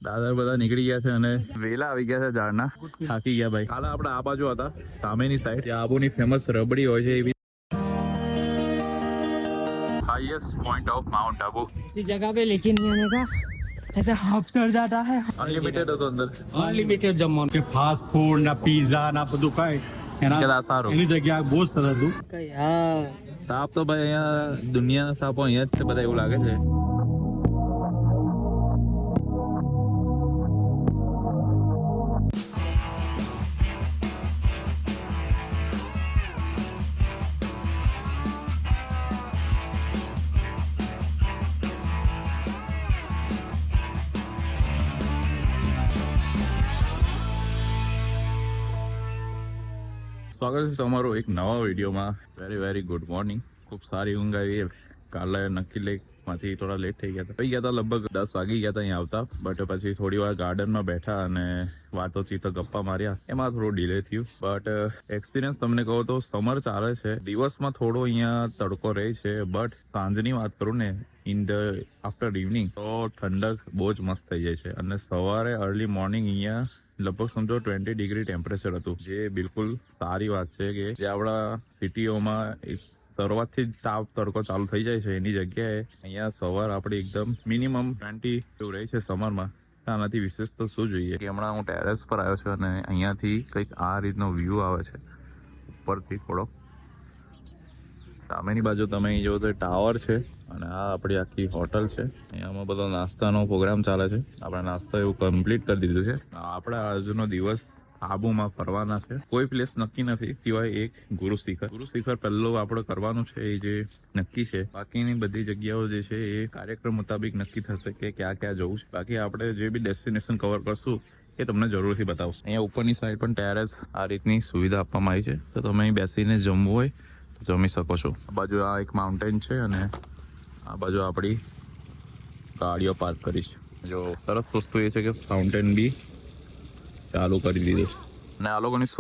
દાદર બધા નીકળી ગયા છે અને વેલા આવી ગયા છે ઝાડના. થાકી ગયા ભાઈ. કાલે આપણે આ બાજુ હતા સામેની સાઈડ, ત્યાં આબુની ફેમસ રબડી હોય છે એવી. Highest point of mount Abu. इसी जगह पे लेके नहीं आने का, ऐसे हाफ चढ़ जाता है. અનલિમિટેડ હતો અંદર. અનલિમિટેડ જમવાનું કે ફાસ્ટ ફૂડ ના પીઝા ના બધું ખાય કદાચ સારું. એની જગ્યા બહુ સરસ હતું. યાર. સાપ તો ભાઈ અહીંયા દુનિયાના સાપો અહીંયા જ છે બધા એવું લાગે છે. સ્વાગત છે તમારું એક નવા વિડીયોમાં. Very good morning. ખૂબ સારી ઊંઘ આવી. કાલે નક્કી લેકમાંથી થોડા લેટ થઈ ગયા હતા લગભગ 10 વાગી ગયા હતા અહીંયા આવતા. બટ પછી થોડી વાર ગાર્ડનમાં બેઠા અને વાતોચીત ગપ્પા માર્યા, એમાં થોડું ડિલે થયું. બટ એક્સપિરિયન્સ તમને કહો તો સમર ચાલે છે. દિવસમાં થોડો અહીંયા તડકો રહે છે, બટ સાંજની વાત કરું ને ઇન ધ આફ્ટર ઇવનિંગ તો ઠંડક બહુ જ મસ્ત થઈ જાય છે. અને સવારે અર્લી મોર્નિંગ અહીંયા લગભગ સમજો 20 ડિગ્રી ટેમ્પરેચર હતું, જે બિલકુલ સારી વાત છે કે જે આપણા સિટીઓમાં શરૂઆતથી જ તાપ તડકો ચાલુ થઈ જાય છે એની જગ્યાએ અહીંયા સવાર આપણી એકદમ મિનિમમ 20 એવું રહે છે સમરમાં. આનાથી વિશેષ તો શું જોઈએ કે હમણાં હું ટેરેસ પર આવ્યો છું અને અહીંયાથી કંઈક આ રીતનો વ્યૂ આવે છે ઉપરથી થોડો. સામેની બાજુ તમે અહીં જુઓ તો ટાવર છે અને આ આપણી આખી હોટલ છે. અહીંયામાં બધો નાસ્તાનો પ્રોગ્રામ ચાલે છે. આપણે નાસ્તો એવું કમ્પ્લીટ કરી દીધું છે. આપણે આજનો દિવસ આબુમાં ફરવાના છે. કોઈ પ્લેસ નક્કી નથી સિવાય એક ગુરુ શિખર પહેલું આપણે કરવાનું છે એ જે નક્કી છે. બાકીની બધી જગ્યાઓ જે છે એ કાર્યક્રમ મુતાબિક નક્કી થશે કે ક્યાં ક્યાં જવું છે. બાકી આપણે જે બી ડેસ્ટિનેશન કવર કરશું એ તમને જરૂરથી બતાવશું. અહીંયા ઉપરની સાઈડ પણ ટેરેસ આ રીતની સુવિધા આપવામાં આવી છે, તો તમે અહીં બેસીને જમવું હોય તો જમી શકો છો. આ બાજુ આ એક માઉન્ટેન છે અને આ બાજુ આપણી ગાડીઓ પાર્ક કરી છે. જો સરસ વસ્તુ એ છે કે ફાઉન્ટેન બી ચાલુ કરી દીધું છે. અને આ લોકોની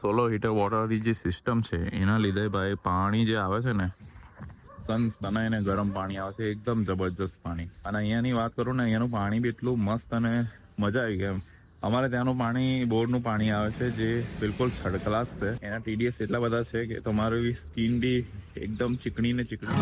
સોલર હીટર વોટરની જે સિસ્ટમ છે એના લીધે ભાઈ પાણી જે આવે છે ને સનાઈને ગરમ પાણી આવે છે, એકદમ જબરજસ્ત પાણી. અને અહીંયાની વાત કરું ને અહીંયાનું પાણી બી એટલું મસ્ત અને મજા આવી ગઈ. અમારે ત્યાંનું પાણી બોરનું પાણી આવે છે જે બિલકુલ થર્ડ ક્લાસ છે. એના TDS એટલા બધા છે કે તમારી સ્કિન બી એકદમ ચીકણી ને ચીકણી.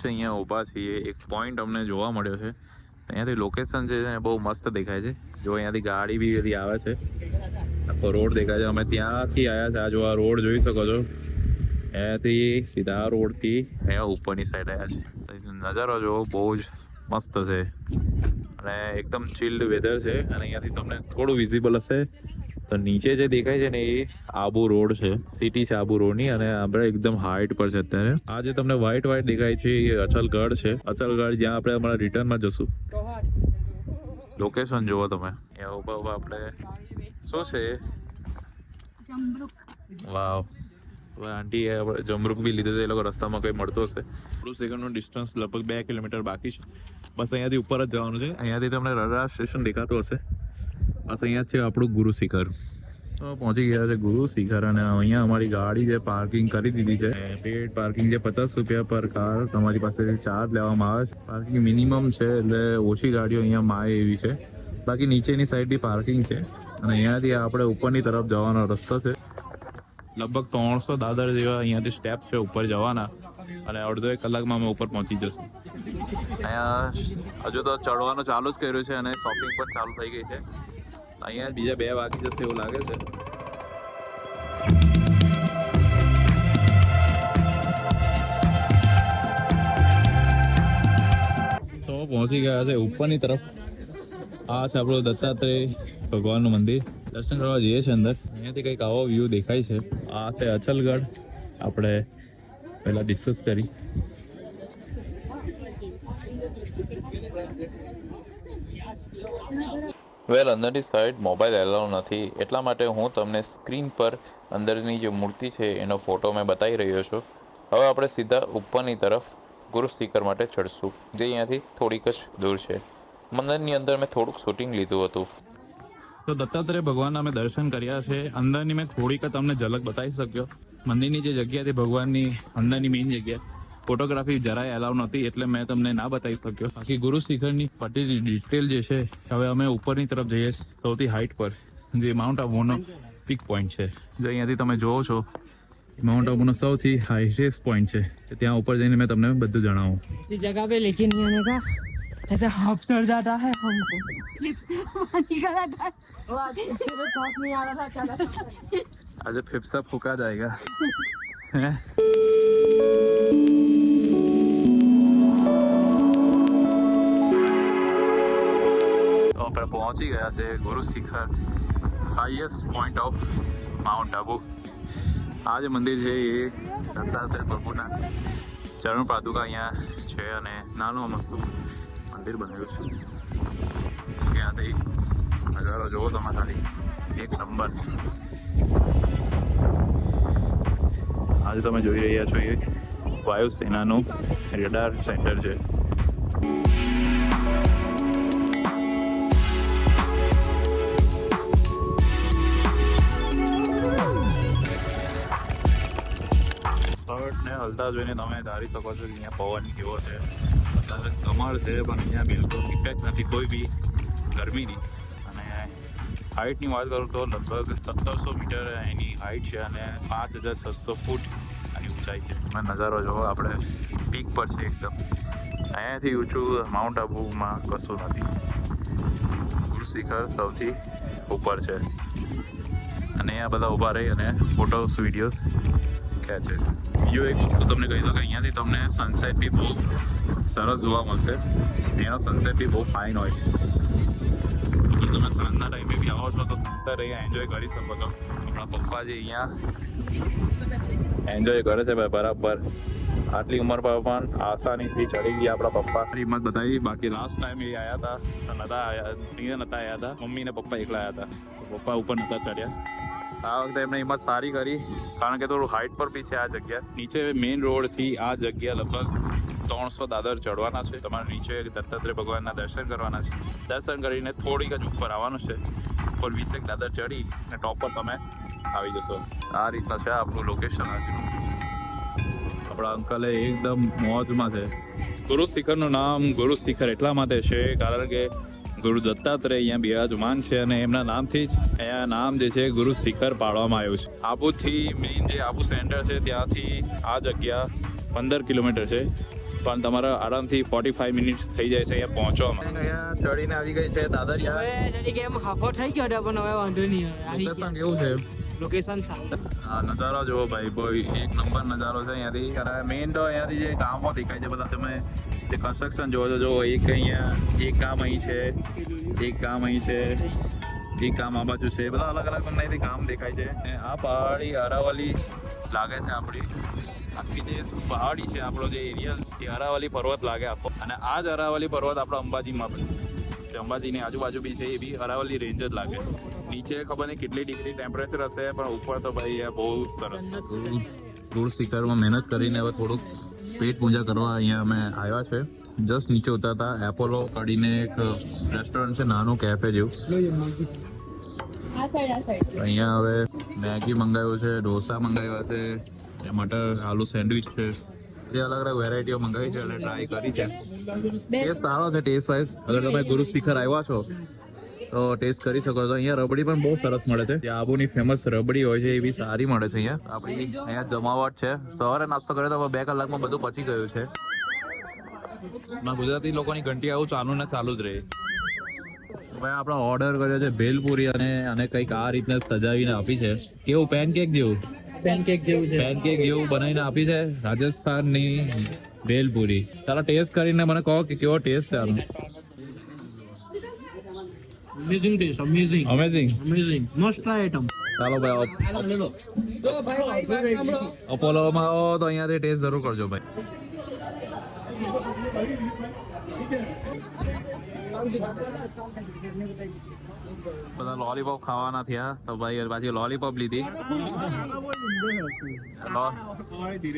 અહીંયા ઊભા છીએ. એક પોઈન્ટ અમને જોવા મળ્યો છે. અહીંયાથી લોકેશન છે બહુ મસ્ત દેખાય છે. જો અહીંયાથી ગાડી બી બધી આવે છે, આખો રોડ દેખાય છે. અમે ત્યાંથી આવ્યા છે. આ જો આ રોડ જોઈ શકો છો, અહીંયાથી સીધા રોડથી અહીંયા ઉપરની સાઈડ આવ્યા છે. નજારો જો બહુ જ મસ્ત છે અને એકદમ ચિલ્ડ વેધર છે. અને અહીંયાથી તમને થોડું વિઝિબલ હશે તો નીચે જે દેખાય છે ને એ આબુ રોડ છે, સિટી છે આબુ રોડની. અને આપણે એકદમ હાઈટ પર છે અત્યારે. આ જે તમને વ્હાઈટ દેખાય છે એ અચલગઢ છે. અચલગઢ જ્યાં આપણે હમણાં રિટર્નમાં જશું. લોકેશન જુઓ તમે. અહીંયા ઉભા આપણે શું છે વાવ. હવે આંટી જમરૂક બી લીધું છે એ લોકો. રસ્તામાં કંઈ મળતો હશે. થોડું સેકન્ડનું ડિસ્ટન્સ લગભગ 2 કિલોમીટર બાકી છે. બસ અહીંયાથી ઉપર જ જવાનું છે. અહીંયાથી તમને રડા સ્ટેશન દેખાતું હશે. બસ અહીંયા છે આપણું ગુરુ શિખર. તો પહોંચી ગયા છે ગુરુ શિખર. અને અહીંયા અમારી ગાડી જે પાર્કિંગ કરી દીધી છે. પેડ પાર્કિંગ જે 50 રૂપિયા પર કાર તમારી પાસેથી ચાર્જ લેવામાં આવે છે. પાર્કિંગ મિનિમમ છે એટલે ઓછી ગાડીઓ અહીંયા માય એવી છે. બાકી નીચેની સાઈડ બી પાર્કિંગ છે. અને અહીંયાથી આપણે ઉપરની તરફ જવાનો રસ્તો છે. લગભગ 300 દાદર જેવા અહીંયાથી સ્ટેપ છે ઉપર જવાના. અને અડધો 1 કલાકમાં અમે ઉપર પહોંચી જશું. અહીંયા હજુ તો ચડવાનું ચાલુ જ કર્યું છે અને શોપિંગ પણ ચાલુ થઈ ગઈ છે. અહીંયા બીજા 2 વાગી જશે એવું લાગે છે. પહોંચી ગયા છે ઉપરની તરફ. આ છે આપણું દત્તાત્રેય ભગવાનનું મંદિર. દર્શન કરવા જઈએ છીએ અંદર. અહીંયાથી કંઈક આવો વ્યૂ દેખાય છે. આ છે અચલગઢ. આપણે પહેલા ડિસ્કસ કરી. વેલ, અંદરની સાઈડ મોબાઈલ એલાઉ નથી, એટલા માટે હું તમને સ્ક્રીન પર અંદરની જે મૂર્તિ છે એનો ફોટો મેં બતાવી રહ્યો છું. હવે આપણે સીધા ઉપરની તરફ ગુરુ સ્પીકર માટે ચડશું, જે અહીંયાથી થોડીક જ દૂર છે. મંદિરની અંદર મેં થોડુંક શૂટિંગ લીધું હતું. તો દત્તાત્રેય ભગવાનના મેં દર્શન કર્યા છે. અંદરની મેં થોડીક તમને ઝલક બતાવી શક્યો. મંદિરની જે જગ્યા હતી ભગવાનની અંદરની મેઇન જગ્યા, ફોટોગ્રાફી જરાય એલાઉ નહોતી, એટલે મેં તમને ના બતાવી શક્યો. બાકી ગુરુ શિખરની પર્ટિક્યુલર ડિટેલ જે છે, હવે અમે ઉપરની તરફ જઈએ છીએ, સૌથી હાઈટ પર, જે માઉન્ટ આબુનો પીક પોઈન્ટ છે. જો અહીંયાથી તમે જોવો છો, માઉન્ટ આબુનો સૌથી હાઈએસ્ટ પોઈન્ટ છે. ત્યાં ઉપર જઈને મેં તમને બધું જણાવું. इसी जगह पे लेके नहीं आने का, ऐसे हाफ चढ़ जाता है हमको. वो आज पीछे में सांस नहीं आ रहा था, चला. આજે ફેફસા ફૂંકા જાયગા. હે તો આપણે પહોંચી ગયા છે ગુરુ શિખર, highest point of mount Abu. આ જે મંદિર છે એ દત્તાત્રેય પ્રભુના ચરણ પાદુકા અહીંયા છે, અને નાનું મસ્તું મંદિર બનેલું છે. ત્યાંથી નજારો જોવો તમે ખાલી, એક નંબર. આજે તમે જોઈ રહ્યા છો એ વાયુસેનાનું રેડાર સેન્ટર છે. શર્ટને હલતા જોઈને તમે ધારી શકો છો કે અહીંયા પવન કેવો છે. અત્યારે સમર છે, પણ અહીંયા બિલકુલ ઇફેક્ટ નથી કોઈ બી ગરમીની. અને હાઇટની વાત કરું તો લગભગ 1700 મીટર એની હાઇટ છે, અને 5600 ફૂટ આની ઊંચાઈ છે. તમે નજારો જોવો, આપણે પીક પર છે એકદમ. અહીંયાથી ઊંચું માઉન્ટ આબુમાં કશું નથી. ગુરુ શિખર સૌથી ઉપર છે, અને અહીંયા બધા ઊભા રહી અને ફોટોસ વિડીયોઝ ખેંચે છે. બીજું એક વસ્તુ તમને કહી દઉં કે અહીંયાથી તમને સનસેટ બી બહુ સરસ જોવા મળશે. એનો સનસેટ બી બહુ ફાઇન હોય છે. તમે સાંજના ટાઈમે બી આવો છો તો સનસેટ અહીંયા એન્જોય કરી શકો છો. આપણા પપ્પાજી અહીંયા એન્જોય કરે છે બરાબર. આટલી ઉંમર પર પણ આસાનીથી ચડી ગયા આપણા પપ્પા. હિંમત બતાવી. બાકી લાસ્ટ ટાઈમ એ આવ્યા હતા, નતા આવ્યા હતા. મમ્મી ને પપ્પા એકલા આવ્યા હતા, પપ્પા ઉપર નતા ચડ્યા. આ વખતે એમને હિંમત સારી કરી, કારણ કે થોડું હાઈટ પર બી છે આ જગ્યા. નીચે મેઇન રોડથી આ જગ્યા લગભગ 300 દાદર ચડવાના છે. તમારે નીચે દત્તાત્રેય ભગવાનના દર્શન કરવાના છે. દર્શન કરીને થોડીક જ ઉપર આવવાનું છે. ઉપર 20 દાદર ચડી અને ટોપ પર તમે આવી જશો. આ રીતના છે આપણું લોકેશન. આજનું આપણા અંકલે એકદમ મોજમાં છે. ગુરુ શિખરનું નામ ગુરુ શિખર એટલા માટે છે કારણ કે ગુરુ દત્તાત્રેય અહીંયા બિરાજમાન છે, અને એમના નામથી જ અહીંયા નામ જે છે ગુરુ શિખર પાડવામાં આવ્યું છે. આબુથી મેઇન જે આબુ સેન્ટર છે ત્યાંથી આ જગ્યા 15 કિલોમીટર છે, પણ તમારા આરામથી 45 મિનિટ થઈ જાય છે અહીંયા પહોંચવામાં. અહીંયા ચડીને આવી ગઈ છે દાદરિયા. હવે તરીકે એમ હાફો થઈ ગયો હતો, પણ હવે વાંધો નહીં. લોકેશન કેવું છે? લોકેશન સારું. આ નજારો જુઓ ભાઈ, કોઈ એક નંબર નજારો છે અહીંયાથી. કારણ મેઇન તો અહીંયાથી જે કામો દેખાય છે બધા, તમે જે કન્સ્ટ્રક્શન જોવો છો, જો એક અહીંયા એક કામ અહીં છે, એક કામ અહીં છે, એક કામ આ બાજુ છે. બધા અલગ અલગ અહીંયાથી કામ દેખાય છે. અને આ પહાડી અરાવલી લાગે છે આપણી. આખી જે પહાડી છે આપણો જે એરિયા, એ અરાવલી પર્વત લાગે આખો. અને આ જ અરાવલી પર્વત આપણો અંબાજીમાં પણ છે. અંબાજીની આજુબાજુ બી છે, એ બી અરાવલી રેન્જ જ લાગે. નીચે ખબર નહીં કેટલી ડિગ્રી ટેમ્પરેચર હશે, પણ ઉપર તો ભાઈ બહુ સરસ. ગુરુ શિખરમાં મહેનત કરીને હવે થોડુંક પેટ પૂજા કરવા અહીંયા અમે આવ્યા છે. જસ્ટ નીચે ઉતરતા એપોલો કરીને એક રેસ્ટોરન્ટ છે, નાનું કેફે જેવું. અહીંયા હવે મેગી મંગાવ્યું છે, ઢોસા મંગાવ્યા છે, મટર આલુ સેન્ડવિચ છે. જે અલગ અલગ વેરાયટીઓ મંગાવી છે અને ટ્રાય કરી છે. ટેસ્ટ સારો છે ટેસ્ટ વાઇઝ. અગર તમે ગુરુ શિખર આવ્યા છો તો ટેસ્ટ કરી શકો છો. અહીંયા રબડી પણ બહુ સરસ મળે છે. જે આબુની ફેમસ રબડી હોય છે એ બી સારી મળે છે અહીંયા. આપણી અહીંયા જમાવટ છે. સવારે નાસ્તો કર્યો તો 2 કલાકમાં બધું પચી ગયું છે. ગુજરાતી લોકોની ઘંટી આવું ચાલુ ને ચાલુ જ રહે. ભાઈ આપણે ઓર્ડર કર્યો છે ભેલપુરી, અને કંઈક આ રીતના સજાવીને આપી છે. કેવું પેનકેક જેવું? પેનકેક જેવું છે. પેનકેક જેવું બનાવીને આપી છે રાજસ્થાનની ભેલપુરી. ચાલો ટેસ્ટ કરીને મને કહો કે કેવો ટેસ્ટ છે આનો. Amazing taste, amazing amazing. Amazing must try item. ચાલો ભાઈ અપોલોમાં આવો તો અહીંયાથી ટેસ્ટ જરૂર કરજો ભાઈ. બધા લોલીપોપ ખાવાના થયા તો ભાઈ પાછી લોલીપોપ લીધી.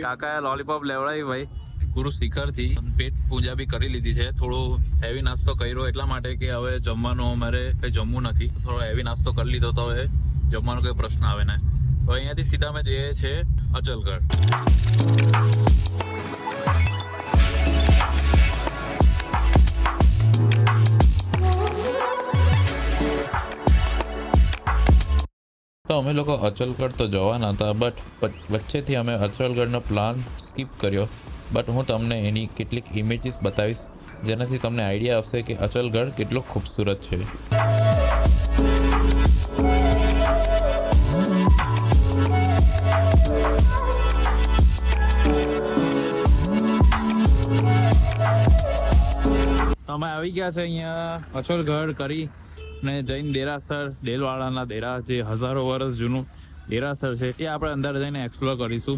કાકાએ લોલીપોપ લેવડાવી ભાઈ ગુરુ શિખરથી. પેટ પૂજા બી કરી લીધી છે. થોડો હેવી નાસ્તો કર્યો એટલા માટે કે હવે જમવાનું અમારે કંઈ જમવું નથી. થોડો હેવી નાસ્તો કરી લીધો તો હવે જમવાનો કોઈ પ્રશ્ન આવે ને. તો અહીંયાથી સીધા અમે જઈએ છીએ અચલગઢ. તો અમે લોકો અચલગઢ તો જવાના હતા, બટ વચ્ચેથી અમે અચલગઢનો પ્લાન સ્કીપ કર્યો. બટ હું તમને એની કેટલીક ઇમેજીસ બતાવીશ જેનાથી તમને આઈડિયા આવશે કે અચલગઢ કેટલો ખૂબસૂરત છે. અમે આવી ગયા છે અહીંયા અચલગઢ કરી ને જૈન દેરાસર દેલવાડાના દેરા, જે હજારો વર્ષ જૂનું દેરાસર છે, એ આપણે અંદર જઈને એક્સપ્લોર કરીશું.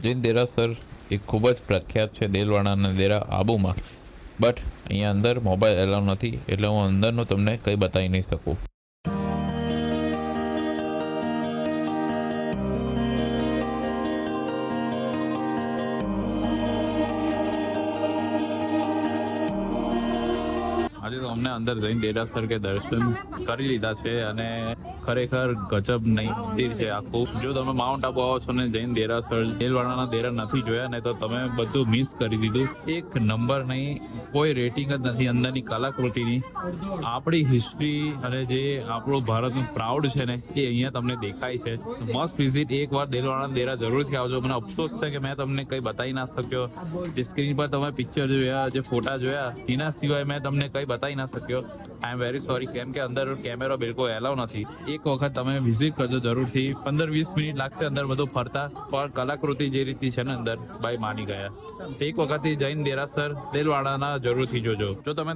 જૈન દેરાસર એ ખૂબ જ પ્રખ્યાત છે દેલવાડાના દેરા આબુમાં. બટ અહીંયા અંદર મોબાઈલ એલાઉ નથી એટલે હું અંદરનું તમને કંઈ બતાવી નહીં શકું. આજે તો અમને અંદર જઈને દેરાસર કે દર્શન કરી લીધા છે અને ખરેખર ગજબ નહીં મંદિર છે આખું. જો તમે માઉન્ટ આબુ આવો છો ને જૈન દેરાસર દેલવાડાના દેરા નથી જોયા ને તો તમે બધું મિસ કરી દીધું. એક નંબર નહીં, કોઈ રેટિંગ જ નથી અંદરની કલાકૃતિની. આપણી હિસ્ટ્રી અને જે આપણું ભારતનું પ્રાઉડ છે ને એ અહીંયા તમને દેખાય છે. મસ્ત વિઝિટ, એકવાર દેલવાડાના દેરા જરૂરથી આવજો. મને અફસોસ છે કે મેં તમને કંઈ બતાવી ના શક્યો. જે સ્ક્રીન પર તમે પિક્ચર જોયા, જે ફોટા જોયા, એના સિવાય મેં તમને કંઈ બતાવી ના શક્યો. આઈ એમ વેરી સોરી, કેમ કે અંદર કેમેરો બિલકુલ એલાવ નથી. એક વખત તમે વિઝિટ કરજો જરૂરથી. 15-20 મિનિટ લાગશે અંદર બધું ફરતા, પણ કલાકૃતિ જે રીતની છે ને અંદર ભાઈ માની ગયા. એક વખતથી જૈન દેરાસર દેલવાડાના જરૂરથી જોજો. જો તમે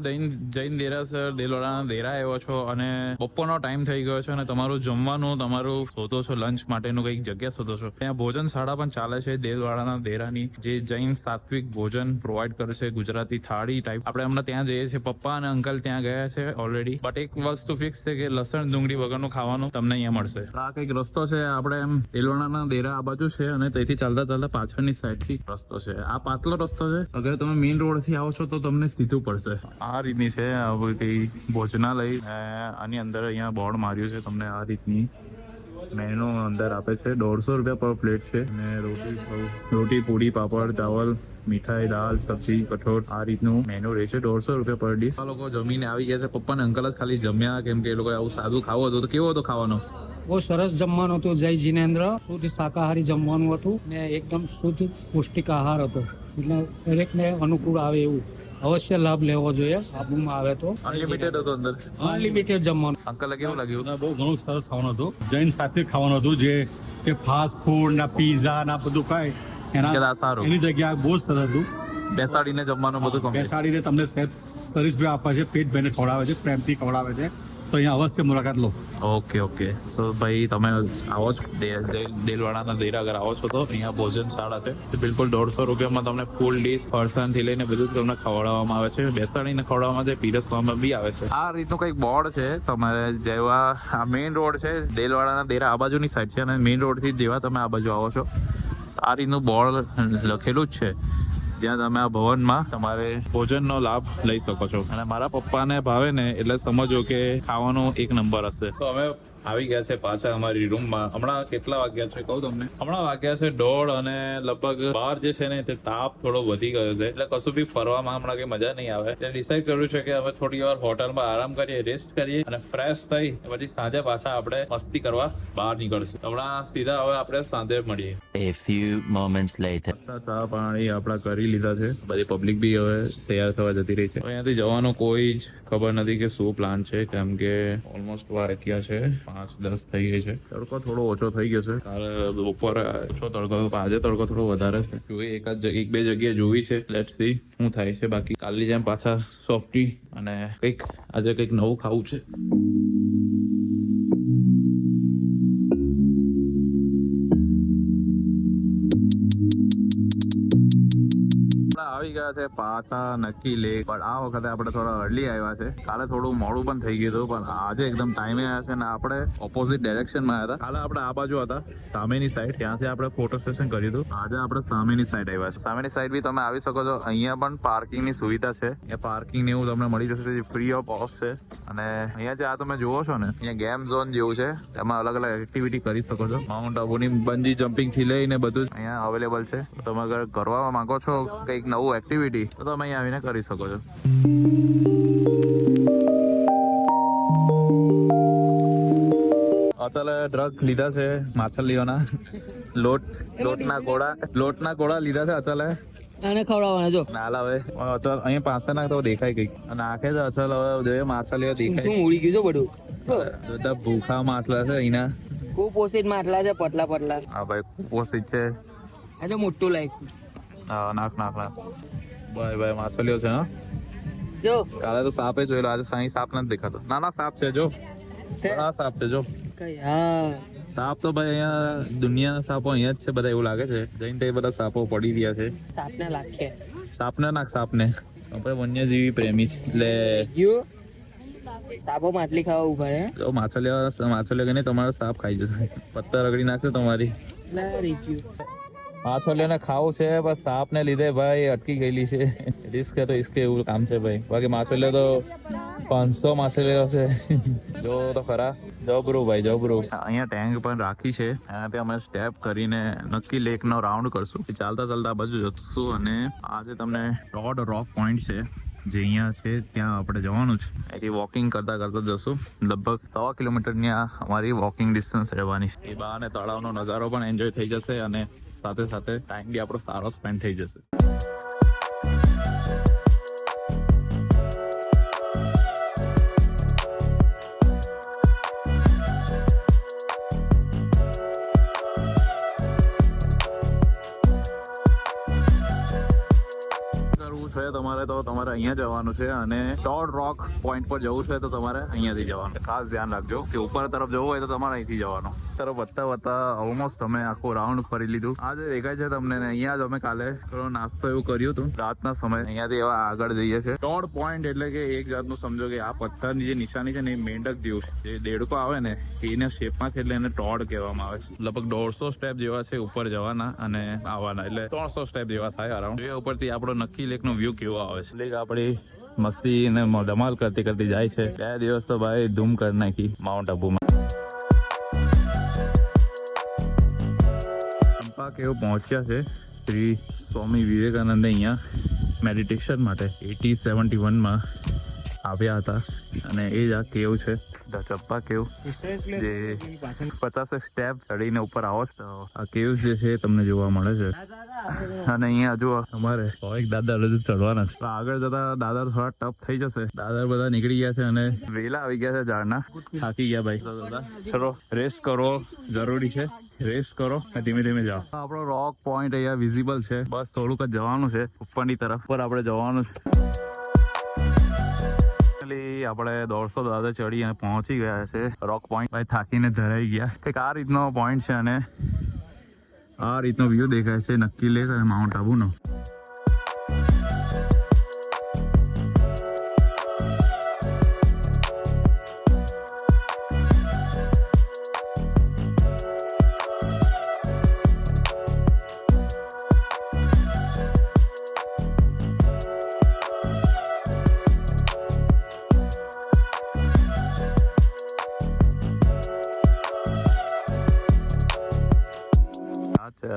જૈન દેરાસર દેલવાડાના દેરા આવ્યો છો અને બપોરનો ટાઈમ થઈ ગયો છે અને તમારું જમવાનું તમારું શોધો છો, લંચ માટેનું કંઈક જગ્યા શોધો છો, ત્યાં ભોજનશાળા પણ ચાલે છે દેલવાડાના દેરાની, જે જૈન સાત્વિક ભોજન પ્રોવાઈડ કરે છે, ગુજરાતી થાળી ટાઈપ. આપણે હમણાં ત્યાં જઈએ છીએ, પપ્પા અને અંકલ ત્યાં ગયા છે ઓલરેડી. બટ એક વસ્તુ ફિક્સ છે કે લસણ ડુંગળી વગરનું ખાવાનું તમને અહીંયા મળશે. આ કંઈક રસ્તો છે, આપણે એમ દેલવાડાના દેરા આ બાજુ છે અને ત્યાંથી ચાલતા ચાલતા પાછળની સાઈડથી રસ્તો છે. આ પાતળો રસ્તો છે. અગર તમે મેઇન રોડ થી આવો છો તો તમને સીધું પડશે. આ રીતની છે કઈ ભોજનાલય. આની અંદર અહીંયા બોર્ડ માર્યું છે, તમને આ રીતની મેનુ અંદર આપે છે. 150 રૂપિયા પર પ્લેટ છે અને રોટી પૂરી પાપડ ચાવલ મીઠાઈ દાળ સબ્જી કઠોળ આ રીતનું મેનુ રહે છે. 150 રૂપિયા પર ડીશ. આ લોકો જમીને આવી ગયા છે. પપ્પા ને અંકલ જ ખાલી જમ્યા, કેમ કે એ લોકો આવું સાદું ખાવું હતું. તો કેવો હતો ખાવાનો? બહુ સરસ જમવાનું હતું. જય જીનેન્દ્ર. શુદ્ધ શાકાહારી જમવાનું હતું ને એકદમ શુદ્ધ પૌષ્ટિક આહાર હતો. એટલે દરેકને અનુકૂળ આવે એવું અવશ્ય લાભ લેવો જોઈએ. આબુમાં આવે તો અનલિમિટેડ હતો અંદર. અનલિમિટેડ જમવાનું. અંકલ કેવું લાગ્યું? બહુ ઘણું સરસ ખાવાનું હતું. જૈન સાથે ખાવાનું હતું, જે કે ફાસ્ટ ફૂડ ના પીઝા ના બધું ખાય આ સારું. એની જગ્યા બહુ સરસ હતું. બેસાડીને જમવાનું બધું complete. બેસાડીને તમને સર્વિસ બી આપે છે, પેટ ભરીને ખવડાવે છે, પ્રેમથી ખવડાવે છે. તો અહીંયા અવશ્ય મુલાકાત લો. ઓકે તો ભાઈ તમે આવો છો દેલવાડાના દેરા અગર આવો છો તો અહીંયા ભોજનશાળા છે. બિલકુલ 150 રૂપિયામાં તમને ફૂલ ડીશ ફરસાણથી લઈને બધું જ તમને ખવડાવવામાં આવે છે. બેસાડીને ખવડાવવામાં છે, પીરસવામાં બી આવે છે. આ રીતનું કંઈક બોર્ડ છે. તમારે જેવા આ મેઇન રોડ છે દેલવાડાના દેરા આ બાજુની સાઈડ છે અને મેઇન રોડથી જેવા તમે આ બાજુ આવો છો આ રીતનું બોર્ડ લખેલું જ છે, જ્યાં તમે આ ભવનમાં તમારે ભોજનનો લાભ લઈ શકો છો. અને મારા પપ્પાને ભાવે ને એટલે સમજો કે ખાવાનું એક નંબર હશે. તો અમે આવી ગયા છે પાછા અમારી રૂમમાં. હમણાં કેટલા વાગ્યા છે કહું તમને? હમણાં વાગ્યા છે 1:30 અને લગભગ બહાર જે છે ને તે તાપ થોડો વધી ગયો છે એટલે કશું બી ફરવામાં હમણાં કઈ મજા નહીં આવે. એટલે ડિસાઈડ કર્યું છે કે અમે થોડી વાર હોટલમાં આરામ કરીએ, રેસ્ટ કરીએ અને ફ્રેશ થઈ પછી સાંજે પાછા આપણે મસ્તી કરવા બહાર નીકળશું. હમણાં સીધા હવે આપણે સાંજે મળીએ. A few moments later. ચા પાણી આપણા કરી કરી લીધા છે. બધી પબ્લિક બી હવે તૈયાર થવા જતી રહી છે. અહીંયાથી જવાનો કોઈ જ ખબર નથી કે શું પ્લાન છે, કેમ કે ઓલમોસ્ટ વાગ્યા છે 5:10 થઈ ગઈ છે. તડકો થોડો ઓછો થઈ ગયો છે. કાલે બપોરે ઓછો તડકો હતો, આજે તડકો થોડો વધારે છે. જોઈએ એક બે જગ્યાએ જોવી છે. લેટ્સ સી શું થાય છે. બાકી કાલની જેમ પાછા સોફ્ટી અને આજે કંઈક નવું ખાવું છે. આવી ગયા છે પાછા નક્કી લેક, પણ આ વખતે આપણે થોડા અર્લી આવ્યા છે. કાલે થોડું મોડું પણ થઈ ગયું હતું, પણ આજે એકદમ ટાઈમે આવ્યા છે. ને આપણે ઓપોઝિટ ડાયરેક્શનમાં આવ્યા હતા. કાલે આપણે આ બાજુ હતા, સામેની સાઈડ, ત્યાંથી આપણે ફોટો સેશન કર્યું હતું. આજે આપણે સામેની સાઈડ આવ્યા છે. સામેની સાઈડ બી તમે આવી શકો છો. અહીંયા પણ પાર્કિંગની સુવિધા છે. અહીંયા પાર્કિંગ ને એવું તમને મળી જશે, ફ્રી ઓફ કોસ્ટ છે. અને અહીંયા જે આ તમે જુઓ છો ને, અહીંયા ગેમ ઝોન જેવું છે, તેમાં અલગ અલગ એક્ટિવિટી કરી શકો છો. માઉન્ટ આબુની બંજી જમ્પિંગ થી લઈને બધું જ અહીંયા અવેલેબલ છે. તમે અગર કરવા માંગો છો કંઈક નવું એક્ટિવિટી, તો તમે અહીંયા આવીને કરી શકો છો. અચલે ડ્રગ લીધા છે માછલીઓના. લોટના ગોળા લીધા છે અચલે. આને ખવડાવવાના જો ના લાવે અચલ અહીંયા પાસે ના તો દેખાય ગઈ અને નાખે છે અચલ. હવે જોઈએ માછલીઓ દેખાય. શું ઉડી ગયું છે બધું જો બધા ભૂખા માછલા છે અહીંના. ખૂબ પોષિત માટલા છે, પતલા પતલા. હા ભાઈ પોષિત છે. આ જો મોટું લાઈક હા નાખ ભાઈ માછલીઓ છે. હા જો કાલે તો સાપે જોયેલો, આજે સાઈ સાપ નથી દેખાતો. નાના સાપ છે જો, ઘણા સાપ છે જો. કઈ હા સાપ તો ભાઈ અહીંયા દુનિયાના સાપો અહીંયા જ છે બધા, એવું લાગે છે. જઈને બધા સાપો પડી રહ્યા છે. સાપને લાગે સાપને નાખ સાપને. આપણે વન્યજીવી પ્રેમી છે એટલે ગયો સાપો માછલી ખાવા ઉભા હે. જો માછલીઓ કહીને તમારો સાપ ખાઈ જશે. પત્તા રગડી નાખશે તમારી. લારી ગયું માછલીઓને ખાવું છે, બસ સાપને લીધે ભાઈ અટકી ગયેલી છે. રિસ્ક તો ઇસકે એવું કામ છે ભાઈ. બાકી માછલીઓ તો 500 માછલીઓ છે. જો તો ખરા જબરું ભાઈ જબરું. અહીંયા ટેન્ક પણ રાખી છે. એનાથી અમે સ્ટેપ કરીને નક્કી લેકનો રાઉન્ડ કરશું. ચાલતા ચાલતા બાજુ જશું અને આજે તમને ટોડ રોક પોઈન્ટ છે જે અહીંયા છે, ત્યાં આપણે જવાનું છે. અહીંથી વોકિંગ કરતા જશું. લગભગ 100 કિલોમીટરની આ અમારી વોકિંગ ડિસ્ટન્સ રહેવાની છે. એ બહાને તળાવનો નજારો પણ એન્જોય થઈ જશે અને સાથે સાથે ટાઈમ બી આપણો સારો સ્પેન્ડ થઈ જશે. તમારે તો તમારે અહીંયા જવાનું છે અને ટોડ રોક પોઈન્ટ પર જવું છે તો તમારે અહીંયાથી જવાનું. ખાસ ધ્યાન રાખજો કે ઉપર તરફ જવું હોય તો તમારે અહીંથી જવાનું. તરફ વધતા ઓલમોસ્ટ અમે આખું રાઉન્ડ ફરી લીધું. આ જે દેખાય છે તમને, અહીંયા જ અમે કાલે થોડો નાસ્તો એવું કર્યું હતું રાતના સમય. અહીંયાથી એવા આગળ જઈએ છીએ. ટોડ પોઈન્ટ એટલે કે એક જાતનું સમજો કે આ પથ્થરની જે નિશાની છે ને એ મેંઢક જેવું છે. જે દેડકો આવે ને એને શેપમાં છે એટલે એને ટોડ કહેવામાં આવે છે. લગભગ 150 સ્ટેપ જેવા છે ઉપર જવાના અને આવવાના, એટલે 300 સ્ટેપ જેવા થાય અરાઉન્ડ. એ ઉપરથી આપણો નક્કી લેકનો વ્યૂ કેવો આવે છે. લેક આપણી મસ્તી ને ધમાલ કરતી જાય છે. 2 દિવસ તો ભાઈ ધૂમ કરી નાખી માઉન્ટ આબુમાં. ચંપા કેવ પહોંચ્યા છે. શ્રી સ્વામી વિવેકાનંદ અહીંયા મેડિટેશન માટે 1871માં આવ્યા હતા અને એ જ આ કેવ છે, ચંપા કેવ. જે 50 સ્ટેપ ચડીને ઉપર આવો છો તો આ કેવ જે છે તમને જોવા મળે છે. અને અહીંયા હજુ અમારે 101 દાદર હજુ ચડવાના છે. આગળ જતા દાદર થોડા ટફ થઈ જશે. દાદર બધા નીકળી ગયા છે અને વેલા આવી ગયા છે ઝાડના. થાકી ગયા ભાઈ. ચલો રેસ્ટ કરવો જરૂરી છે. રેસ્ટ કરો ધીમે ધીમે જાઓ. આપણો રોક પોઈન્ટ અહીંયા વિઝિબલ છે. બસ થોડુંક જ જવાનું છે ઉપરની તરફ. પર આપણે જવાનું છે. આપણે 150 દાદર ચડી અને પહોંચી ગયા છે રોક પોઈન્ટ. ભાઈ થાકીને ધરાઈ ગયા. કંઈક આ રીતનો પોઈન્ટ છે અને આ રીતનો વ્યૂ દેખાય છે નક્કી લેક અને માઉન્ટ આબુનો.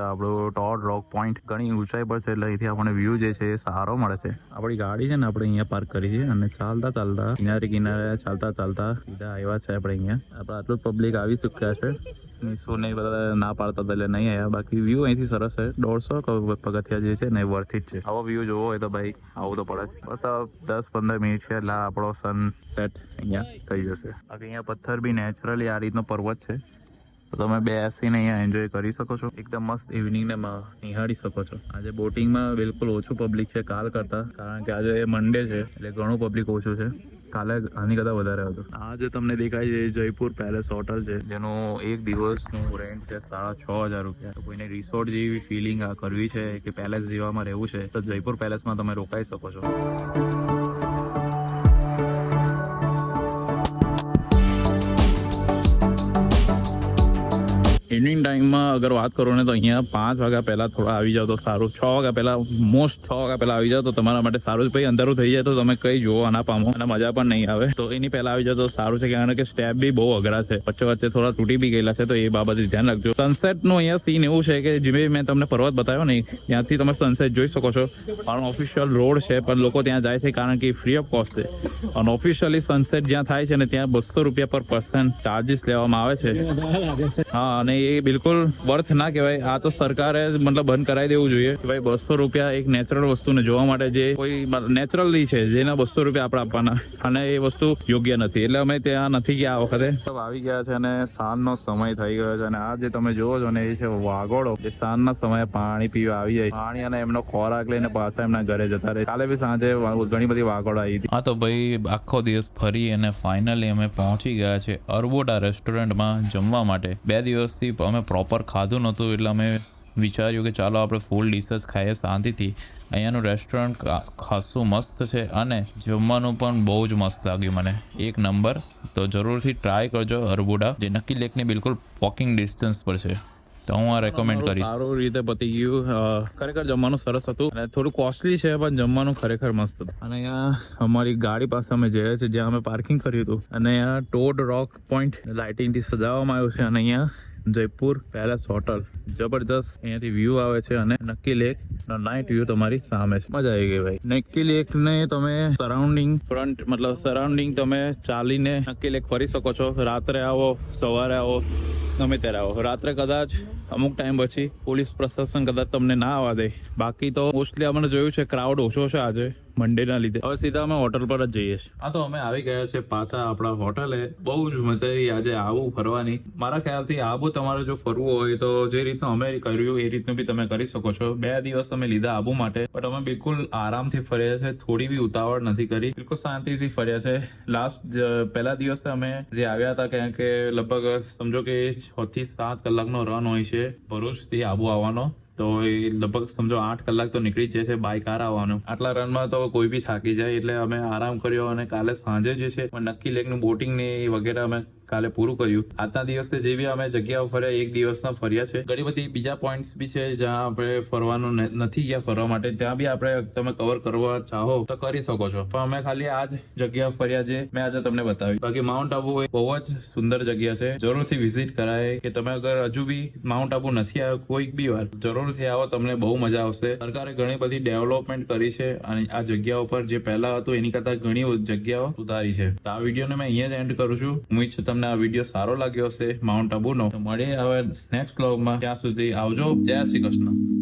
આપણું ટોડ રોક પોઈન્ટ ઘણી ઊંચાઈ પર છે એટલે અહીંથી આપણને વ્યૂ જે છે એ સારો મળે છે. આપણી ગાડી છે ને આપણે અહીંયા પાર્ક કરી છે અને ચાલતા ચાલતા કિનારે ચાલતા સીધા આવ્યા છે આપણે અહીંયા. આપણે આટલું પબ્લિક આવી ચૂક્યા છે. શું નહીં બધા ના પાડતા હતા એટલે નહીં આવ્યા. બાકી વ્યૂ અહીંથી સરસ છે. 150 પગથિયા જે છે ને એ વર્થ ઇટ છે. આવો વ્યૂ જોવો હોય તો ભાઈ આવું તો પડે છે. બસ 10-15 મિનિટ છે એટલે આપણો સનસેટ અહીંયા થઈ જશે. બાકી અહીંયા પથ્થર બી નેચરલી આ રીતનો પર્વત છે તો તમે બેસીને અહીંયા એન્જોય કરી શકો છો. એકદમ મસ્ત ઇવનિંગને નિહાળી શકો છો. આજે બોટિંગમાં બિલકુલ ઓછું પબ્લિક છે કાલ કરતા, કારણ કે આજે મન્ડે છે એટલે ઘણું પબ્લિક ઓછું છે. કાલે આની કરતાં વધારે હતું. આ જે તમને દેખાય છે જયપુર પેલેસ હોટલ છે જેનું એક દિવસનું રેન્ટ છે 6,500 રૂપિયા. તો કોઈને રિસોર્ટ જેવી ફિલિંગ કરવી છે કે પેલેસ જેવામાં રહેવું છે તો જયપુર પેલેસમાં તમે રોકાઈ શકો છો. ઇવનિંગ ટાઈમમાં અગર વાત કરો ને તો અહીંયા 5 વાગ્યા પહેલાં થોડા આવી જાઓ તો સારું. 6 વાગ્યા પહેલાં મોસ્ટ 6 વાગ્યા પહેલાં આવી જાઓ તો તમારા માટે સારું. ભાઈ અંધારું થઈ જાય તો તમે કંઈ જોવા ના પામો અને મજા પણ નહીં આવે. તો એની પહેલાં આવી જાઓ તો સારું છે, કારણ કે સ્ટેપ બી બહુ અઘરા છે. વચ્ચે થોડા તૂટી બી ગયેલા છે તો એ બાબતે ધ્યાન રાખજો. સનસેટનું અહીંયા સીન એવું છે કે જે મેં તમને પર્વત બતાવ્યો ને ત્યાંથી તમે સનસેટ જોઈ શકો છો. પણ ઓફિશિયલ રોડ છે પણ લોકો ત્યાં જાય છે કારણ કે ફ્રી ઓફ કોસ્ટ છે. અને ઓફિશિયલી સનસેટ જ્યાં થાય છે ને ત્યાં 200 રૂપિયા પર પર્સન ચાર્જીસ લેવામાં આવે છે. હા, અને એ બિલકુલ વર્થ ના કહેવાય. આ તો સરકારે મતલબ બંધ કરાવી દેવું જોઈએ કે ભાઈ 200 રૂપિયા એક નેચરલ વસ્તુને જોવા માટે જે કોઈ નેચરલી છે જેના 200 રૂપિયા આપણે આપવાના, અને એ વસ્તુ યોગ્ય નથી. એટલે અમે ત્યાં નથી ગયા આ વખતે. આવી ગયા છે અને સાંજનો સમય થઈ ગયો છે અને આ જે તમે જોવો છો ને એ છે વાગોડો, જે સાંજના સમયે પાણી પીવા આવી જાય, પાણી અને એમનો ખોરાક લઈને પાછા એમના ઘરે જતા રહે. કાલે બી સાંજે ઘણી બધી વાગોડો આવી હતી. હા, તો ભાઈ આખો દિવસ ફરી અને ફાઇનલી અમે પહોંચી ગયા છે અર્બોડા રેસ્ટોરન્ટમાં જમવા માટે. 2 દિવસથી અમે પ્રોપર ખાધું નહોતું એટલે અમે વિચાર્યું કે ચાલો આપણે ફૂલ ડીશ જ ખાઈએ શાંતિથી. અહીંયાનું રેસ્ટોરન્ટ ખાસું મસ્ત છે અને જમવાનું પણ બહુ જ મસ્ત લાગ્યું મને, એક નંબર. તો જરૂરથી ટ્રાય કરજો અર્બોડા, જે નક્કી લેકની બિલકુલ વોકિંગ ડિસ્ટન્સ પર છે. તો હું આ રેકમેન્ડ કરીશ. સારું રીતે પતી ગયું. ખરેખર જમવાનું સરસ હતું અને થોડું કોસ્ટલી છે પણ જમવાનું ખરેખર મસ્ત હતું. અને અહીંયા અમારી ગાડી પાસે અમે જઈએ છીએ જ્યાં અમે પાર્કિંગ કર્યું હતું, અને અહીંયા ટોડ રોક પોઈન્ટ લાઇટિંગથી સજાવવામાં આવ્યું છે. અને અહીંયા જયપુર પેલેસ હોટલ જબરદસ્ત અહીંયાથી વ્યૂ આવે છે અને નક્કી લેક નાઇટ વ્યૂ તમારી સામે છે. મજા આવી ગઈ ભાઈ. નક્કી લેક ને તમે સરાઉન્ડિંગ તમે ચાલીને નક્કી લેક ફરી શકો છો. રાત્રે આવો, સવારે આવો, ગમે ત્યારે આવો. રાત્રે કદાચ અમુક ટાઈમ પછી પોલીસ પ્રશાસન કદાચ તમને ના આવવા દે. બાકી તો મોસ્ટલી અમે જોયું છે ક્રાઉડ ઓછો છે આજે મંડેના લીધે. હવે સીધા અમે હોટલ પર જ જઈએ છીએ. હા, તો અમે આવી ગયા છે પાછા આપણા હોટલે. બહુ જ મજા આવી આજે આવું ફરવાની. મારા ખ્યાલથી આબુ તમારે જો ફરવું હોય તો જે રીતનું અમે કર્યું એ રીતનું બી તમે કરી શકો છો. 2 દિવસ અમે લીધા આબુ માટે, બટ અમે બિલકુલ આરામથી ફર્યા છે. થોડી બી ઉતાવળ નથી કરી, બિલકુલ શાંતિથી ફર્યા છે. પહેલા દિવસે અમે જે આવ્યા હતા, કારણ કે લગભગ સમજો કે 6 થી 7 કલાકનો રન હોય છે ભરૂચથી આબુ આવવાનો. તો એ લગભગ સમજો 8 કલાક તો નીકળી જ જાય છે બાય કાર આવવાનું. આટલા રનમાં તો કોઈ બી થાકી જાય, એટલે અમે આરામ કર્યો. અને કાલે સાંજે જે છે નક્કી લેકનું બોટિંગ ને વગેરે અમે કાલે પૂરું કર્યું. આજના દિવસે જે બી અમે જગ્યાઓ ફર્યા 1 દિવસના ફર્યા છે. ઘણી બધી બીજા પોઈન્ટ્સ બી છે જ્યાં આપણે ફરવાનું નથી ગયા ફરવા માટે, ત્યાં બી આપણે તમે કવર કરવા ચાહો તો કરી શકો છો. પણ અમે ખાલી આ જ જગ્યા ફર્યા છે મેં આજે તમને બતાવી. બાકી માઉન્ટ આબુ એ બહુ જ સુંદર જગ્યા છે, જરૂરથી વિઝિટ કરાય. કે તમે અગર હજુ બી માઉન્ટ આબુ નથી આવ્યો કોઈક બી વાર, જરૂરથી આવો, તમને બહુ મજા આવશે. સરકારે ઘણી બધી ડેવલપમેન્ટ કરી છે અને આ જગ્યા ઉપર જે પહેલા હતું એની કરતા ઘણી જગ્યાઓ સુધારી છે. તો આ વિડીયોને મેં અહીંયા જ એન્ડ કરું છું. હું ઈચ્છું તમને આ વિડીયો સારો લાગ્યો હશે માઉન્ટ આબુનો. તો મળીએ હવે નેક્સ્ટ વ્લોગમાં. ત્યાં સુધી આવજો. જય શ્રી કૃષ્ણ.